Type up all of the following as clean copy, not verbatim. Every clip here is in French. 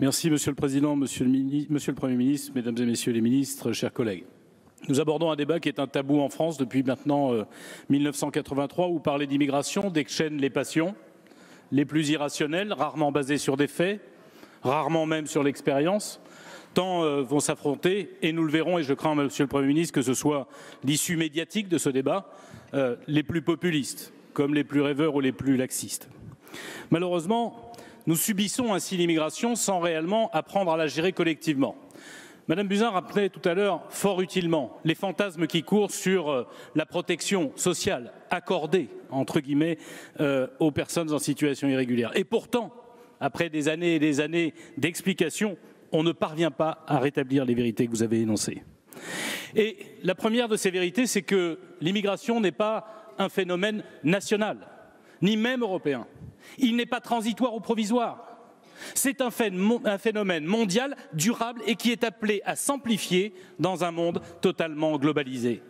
Merci Monsieur le Président, Monsieur le Premier ministre, Mesdames et Messieurs les ministres, chers collègues. Nous abordons un débat qui est un tabou en France depuis maintenant 1983, où parler d'immigration déchaîne les passions les plus irrationnelles, rarement basées sur des faits, rarement même sur l'expérience. Tant vont s'affronter, et nous le verrons, et je crains, Monsieur le Premier ministre, que ce soit l'issue médiatique de ce débat, les plus populistes, comme les plus rêveurs ou les plus laxistes. Malheureusement, nous subissons ainsi l'immigration sans réellement apprendre à la gérer collectivement. Madame Buzyn rappelait tout à l'heure fort utilement les fantasmes qui courent sur la protection sociale accordée, entre guillemets, aux personnes en situation irrégulière. Et pourtant, après des années et des années d'explications, on ne parvient pas à rétablir les vérités que vous avez énoncées. Et la première de ces vérités, c'est que l'immigration n'est pas un phénomène national, ni même européen. Il n'est pas transitoire ou provisoire. C'est un phénomène mondial, durable et qui est appelé à s'amplifier dans un monde totalement globalisé.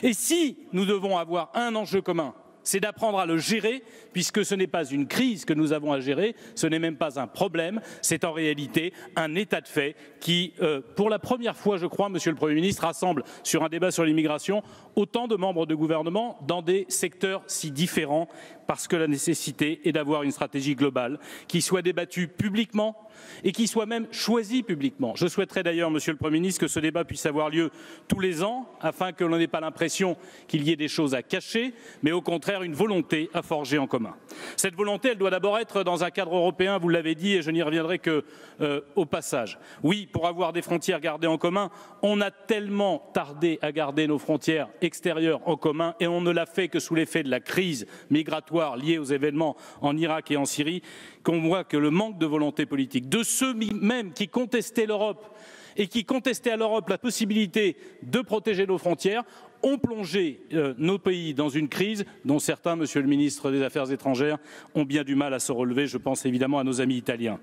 Et si nous devons avoir un enjeu commun, c'est d'apprendre à le gérer, puisque ce n'est pas une crise que nous avons à gérer, ce n'est même pas un problème, c'est en réalité un état de fait qui, pour la première fois, je crois, Monsieur le Premier ministre, rassemble sur un débat sur l'immigration autant de membres de gouvernement dans des secteurs si différents, parce que la nécessité est d'avoir une stratégie globale qui soit débattue publiquement et qui soit même choisie publiquement. Je souhaiterais d'ailleurs, Monsieur le Premier ministre, que ce débat puisse avoir lieu tous les ans, afin que l'on n'ait pas l'impression qu'il y ait des choses à cacher, mais au contraire une volonté à forger en commun. Cette volonté, elle doit d'abord être dans un cadre européen, vous l'avez dit, et je n'y reviendrai que au passage. Oui, pour avoir des frontières gardées en commun, on a tellement tardé à garder nos frontières extérieures en commun, et on ne l'a fait que sous l'effet de la crise migratoire liée aux événements en Irak et en Syrie, qu'on voit que le manque de volonté politique de ceux même qui contestaient l'Europe et qui contestaient à l'Europe la possibilité de protéger nos frontières ont plongé nos pays dans une crise dont certains, Monsieur le ministre des Affaires étrangères, ont bien du mal à se relever. Je pense évidemment à nos amis italiens.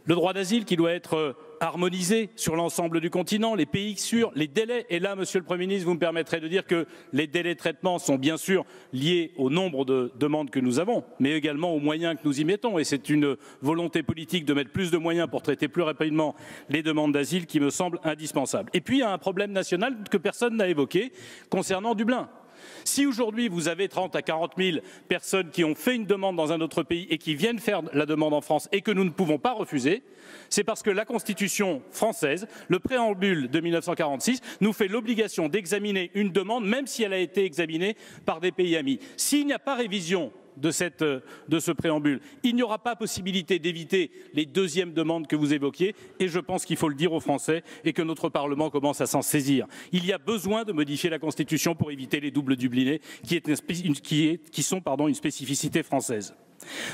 Le droit d'asile qui doit être harmonisé sur l'ensemble du continent, les pays sûrs, les délais. Et là, Monsieur le Premier ministre, vous me permettrez de dire que les délais de traitement sont bien sûr liés au nombre de demandes que nous avons, mais également aux moyens que nous y mettons. Et c'est une volonté politique de mettre plus de moyens pour traiter plus rapidement les demandes d'asile qui me semble indispensable. Et puis, il y a un problème national que personne n'a évoqué concernant Dublin. Si aujourd'hui vous avez 30 à 40 000 personnes qui ont fait une demande dans un autre pays et qui viennent faire la demande en France et que nous ne pouvons pas refuser, c'est parce que la Constitution française, le préambule de 1946, nous fait l'obligation d'examiner une demande même si elle a été examinée par des pays amis. S'il n'y a pas révision de ce préambule, il n'y aura pas possibilité d'éviter les deuxièmes demandes que vous évoquiez, et je pense qu'il faut le dire aux Français et que notre Parlement commence à s'en saisir. Il y a besoin de modifier la Constitution pour éviter les doubles dublinés qui sont une spécificité française.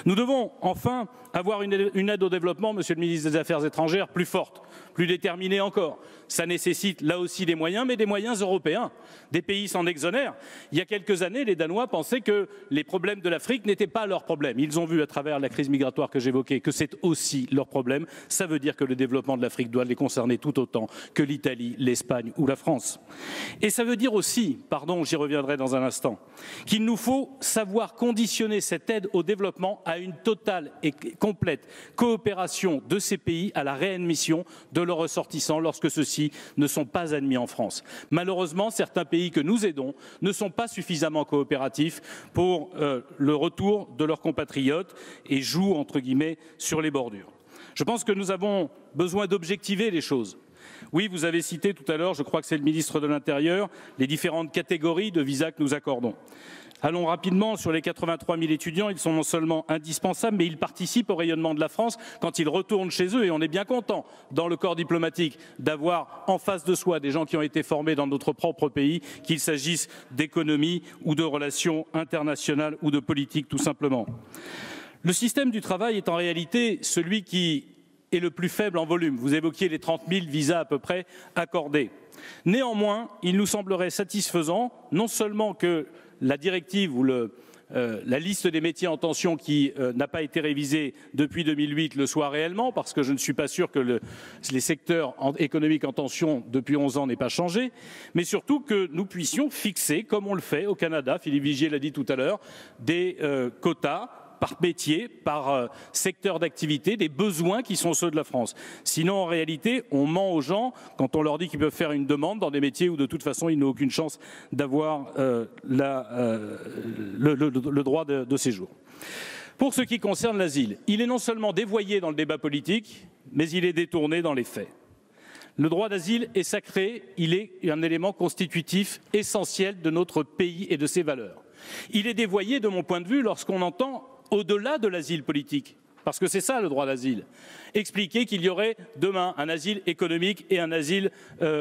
Nous devons enfin avoir une aide au développement, Monsieur le ministre des Affaires étrangères, plus forte, plus déterminée encore. Ça nécessite là aussi des moyens, mais des moyens européens. Des pays s'en exonèrent. Il y a quelques années, les Danois pensaient que les problèmes de l'Afrique n'étaient pas leurs problèmes. Ils ont vu à travers la crise migratoire que j'évoquais que c'est aussi leur problème. Ça veut dire que le développement de l'Afrique doit les concerner tout autant que l'Italie, l'Espagne ou la France. Et ça veut dire aussi, pardon, j'y reviendrai dans un instant, qu'il nous faut savoir conditionner cette aide au développement à une totale et complète coopération de ces pays à la réadmission de leurs ressortissants lorsque ceux-ci ne sont pas admis en France. Malheureusement, certains pays que nous aidons ne sont pas suffisamment coopératifs pour le retour de leurs compatriotes et jouent, entre guillemets, sur les bordures. Je pense que nous avons besoin d'objectiver les choses. Oui, vous avez cité tout à l'heure, je crois que c'est le ministre de l'Intérieur, les différentes catégories de visas que nous accordons. Allons rapidement sur les 83 000 étudiants, ils sont non seulement indispensables, mais ils participent au rayonnement de la France quand ils retournent chez eux. Et on est bien content, dans le corps diplomatique, d'avoir en face de soi des gens qui ont été formés dans notre propre pays, qu'il s'agisse d'économie ou de relations internationales ou de politique tout simplement. Le système du travail est en réalité celui qui est le plus faible en volume. Vous évoquiez les 30 000 visas à peu près accordés. Néanmoins, il nous semblerait satisfaisant, non seulement que la directive ou la liste des métiers en tension qui n'a pas été révisée depuis 2008 le soit réellement, parce que je ne suis pas sûr que les secteurs économiques en tension depuis 11 ans n'aient pas changé, mais surtout que nous puissions fixer, comme on le fait au Canada, Philippe Vigier l'a dit tout à l'heure, des quotas par métier, par secteur d'activité, des besoins qui sont ceux de la France. Sinon, en réalité, on ment aux gens quand on leur dit qu'ils peuvent faire une demande dans des métiers où de toute façon ils n'ont aucune chance d'avoir le droit de séjour. Pour ce qui concerne l'asile, il est non seulement dévoyé dans le débat politique, mais il est détourné dans les faits. Le droit d'asile est sacré, il est un élément constitutif essentiel de notre pays et de ses valeurs. Il est dévoyé, de mon point de vue, lorsqu'on entend au-delà de l'asile politique, parce que c'est ça le droit d'asile, expliquer qu'il y aurait demain un asile économique et un asile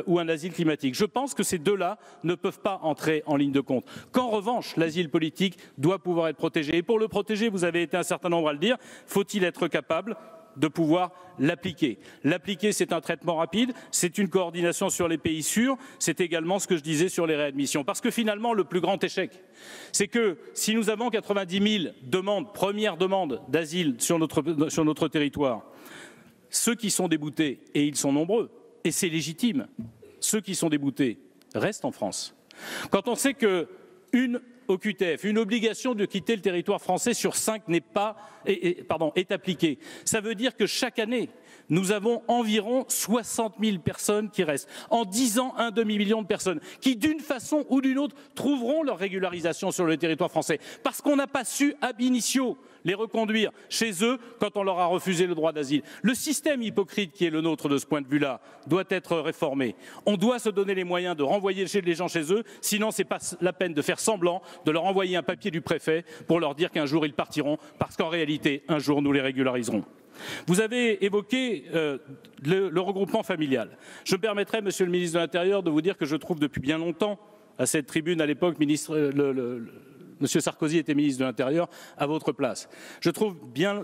ou un asile climatique. Je pense que ces deux-là ne peuvent pas entrer en ligne de compte. Qu'en revanche, l'asile politique doit pouvoir être protégé. Et pour le protéger, vous avez été un certain nombre à le dire, faut-il être capable de pouvoir l'appliquer. L'appliquer, c'est un traitement rapide, c'est une coordination sur les pays sûrs, c'est également ce que je disais sur les réadmissions. Parce que finalement, le plus grand échec, c'est que si nous avons 90 000 demandes, premières demandes d'asile sur notre territoire, ceux qui sont déboutés, et ils sont nombreux, et c'est légitime, ceux qui sont déboutés restent en France. Quand on sait qu'une OQTF, une obligation de quitter le territoire français sur 5 est appliquée. Ça veut dire que chaque année, nous avons environ 60 000 personnes qui restent. En 10 ans, un demi-million de personnes qui, d'une façon ou d'une autre, trouveront leur régularisation sur le territoire français. Parce qu'on n'a pas su, ab initio, les reconduire chez eux quand on leur a refusé le droit d'asile. Le système hypocrite qui est le nôtre de ce point de vue-là doit être réformé. On doit se donner les moyens de renvoyer les gens chez eux, sinon ce n'est pas la peine de faire semblant, de leur envoyer un papier du préfet pour leur dire qu'un jour ils partiront, parce qu'en réalité, un jour nous les régulariserons. Vous avez évoqué le regroupement familial. Je me permettrai, Monsieur le ministre de l'Intérieur, de vous dire que je trouve depuis bien longtemps, à cette tribune, à l'époque, Monsieur Sarkozy était ministre de l'Intérieur, à votre place. Je trouve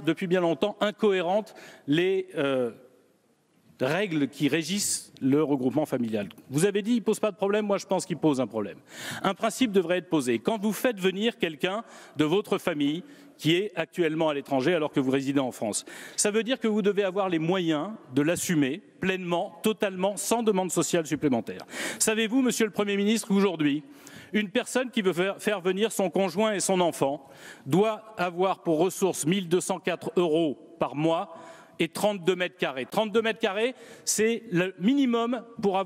depuis bien longtemps incohérentes les règles qui régissent le regroupement familial. Vous avez dit qu'il ne pose pas de problème, moi je pense qu'il pose un problème. Un principe devrait être posé. Quand vous faites venir quelqu'un de votre famille qui est actuellement à l'étranger alors que vous résidez en France, ça veut dire que vous devez avoir les moyens de l'assumer pleinement, totalement, sans demande sociale supplémentaire. Savez-vous, Monsieur le Premier ministre, qu'aujourd'hui, une personne qui veut faire venir son conjoint et son enfant doit avoir pour ressources 1 204 € par mois et 32 mètres carrés. 32 mètres carrés, c'est le minimum pour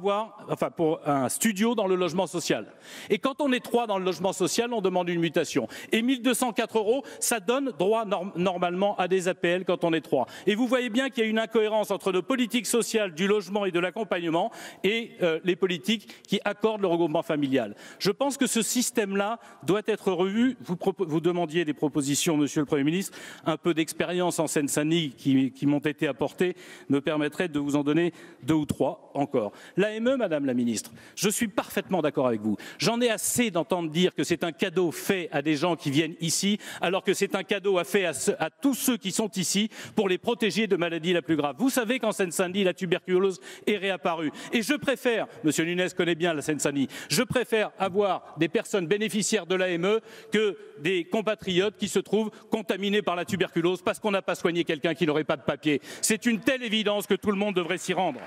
pour un studio dans le logement social. Et quand on est 3 dans le logement social, on demande une mutation. Et 1 204 €, ça donne droit normalement à des APL quand on est 3. Et vous voyez bien qu'il y a une incohérence entre nos politiques sociales du logement et de l'accompagnement et les politiques qui accordent le regroupement familial. Je pense que ce système-là doit être revu. Vous demandiez des propositions, Monsieur le Premier ministre, un peu d'expérience en Seine-Saint-Denis qui m'ont été apportés me permettrait de vous en donner 2 ou 3 encore. L'AME, Madame la Ministre, je suis parfaitement d'accord avec vous. J'en ai assez d'entendre dire que c'est un cadeau fait à des gens qui viennent ici, alors que c'est un cadeau fait à tous ceux qui sont ici pour les protéger de maladies la plus grave. Vous savez qu'en Seine-Saint-Denis, la tuberculose est réapparue. Et je préfère, Monsieur Nunes connaît bien la Seine-Saint-Denis, je préfère avoir des personnes bénéficiaires de l'AME que des compatriotes qui se trouvent contaminés par la tuberculose parce qu'on n'a pas soigné quelqu'un qui n'aurait pas de papier. C'est une telle évidence que tout le monde devrait s'y rendre.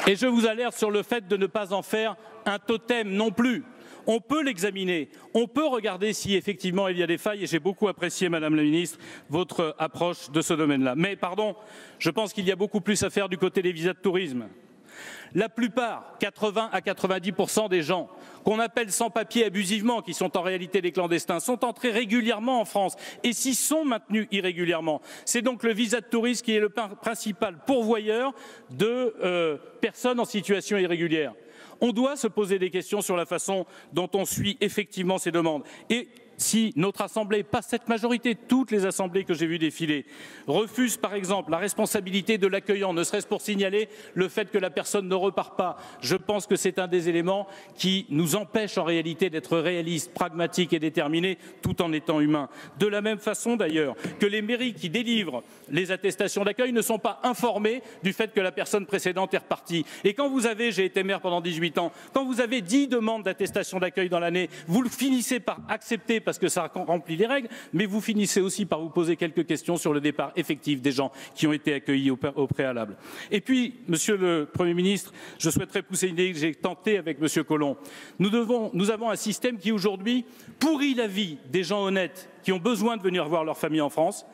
Et je vous alerte sur le fait de ne pas en faire un totem non plus. On peut l'examiner, on peut regarder si effectivement il y a des failles, et j'ai beaucoup apprécié, Madame la Ministre, votre approche de ce domaine-là. Mais pardon, je pense qu'il y a beaucoup plus à faire du côté des visas de tourisme. La plupart, 80 à 90% des gens qu'on appelle sans-papiers abusivement, qui sont en réalité des clandestins, sont entrés régulièrement en France et s'y sont maintenus irrégulièrement. C'est donc le visa de tourisme qui est le principal pourvoyeur de personnes en situation irrégulière. On doit se poser des questions sur la façon dont on suit effectivement ces demandes. Et si notre Assemblée, pas cette majorité, toutes les assemblées que j'ai vues défiler, refusent par exemple la responsabilité de l'accueillant, ne serait-ce pour signaler le fait que la personne ne repart pas, je pense que c'est un des éléments qui nous empêche en réalité d'être réalistes, pragmatiques et déterminés tout en étant humains. De la même façon d'ailleurs que les mairies qui délivrent les attestations d'accueil ne sont pas informées du fait que la personne précédente est repartie. Et quand vous avez, j'ai été maire pendant 18 ans, quand vous avez 10 demandes d'attestation d'accueil dans l'année, vous le finissez par accepter parce que ça remplit les règles, mais vous finissez aussi par vous poser quelques questions sur le départ effectif des gens qui ont été accueillis au préalable. Et puis, Monsieur le Premier ministre, je souhaiterais pousser une idée que j'ai tentée avec Monsieur Collomb. Nous avons un système qui aujourd'hui pourrit la vie des gens honnêtes qui ont besoin de venir voir leur famille en France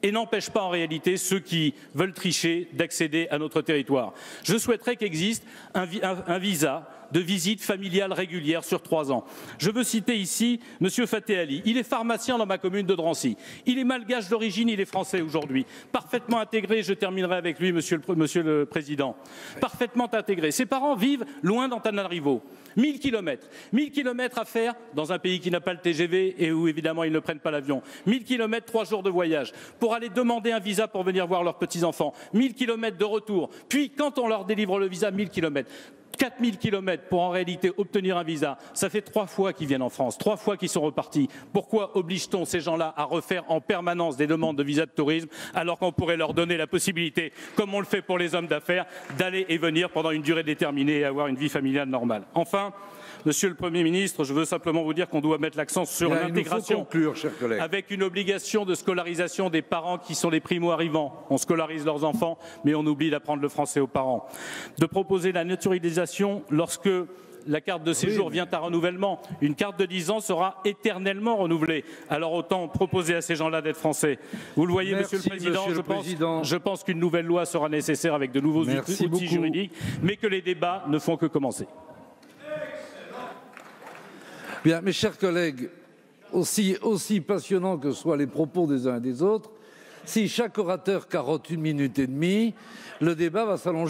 et n'empêche pas en réalité ceux qui veulent tricher d'accéder à notre territoire. Je souhaiterais qu'existe un visa de visite familiale régulière sur 3 ans. Je veux citer ici M. Faté Ali. Il est pharmacien dans ma commune de Drancy. Il est malgache d'origine, il est français aujourd'hui. Parfaitement intégré, je terminerai avec lui, Monsieur le Président. Parfaitement intégré. Ses parents vivent loin d'Antananarivo. 1000 kilomètres. 1000 kilomètres à faire dans un pays qui n'a pas le TGV et où évidemment ils ne prennent pas l'avion. 1000 kilomètres, 3 jours de voyage pour aller demander un visa pour venir voir leurs petits-enfants. 1000 kilomètres de retour. Puis quand on leur délivre le visa, 1000 kilomètres. 4000 kilomètres pour en réalité obtenir un visa, ça fait 3 fois qu'ils viennent en France, 3 fois qu'ils sont repartis. Pourquoi oblige-t-on ces gens-là à refaire en permanence des demandes de visa de tourisme alors qu'on pourrait leur donner la possibilité, comme on le fait pour les hommes d'affaires, d'aller et venir pendant une durée déterminée et avoir une vie familiale normale. Enfin, Monsieur le Premier ministre, je veux simplement vous dire qu'on doit mettre l'accent sur l'intégration avec une obligation de scolarisation des parents qui sont les primo-arrivants. On scolarise leurs enfants, mais on oublie d'apprendre le français aux parents. De proposer la naturalisation lorsque la carte de séjour vient à renouvellement. Une carte de 10 ans sera éternellement renouvelée. Alors autant proposer à ces gens-là d'être français. Vous le voyez, Monsieur le Président, je pense qu'une nouvelle loi sera nécessaire avec de nouveaux outils juridiques, mais que les débats ne font que commencer. Bien, mes chers collègues, aussi passionnants que soient les propos des uns et des autres, si chaque orateur carotte 1 minute et demie, le débat va s'allonger.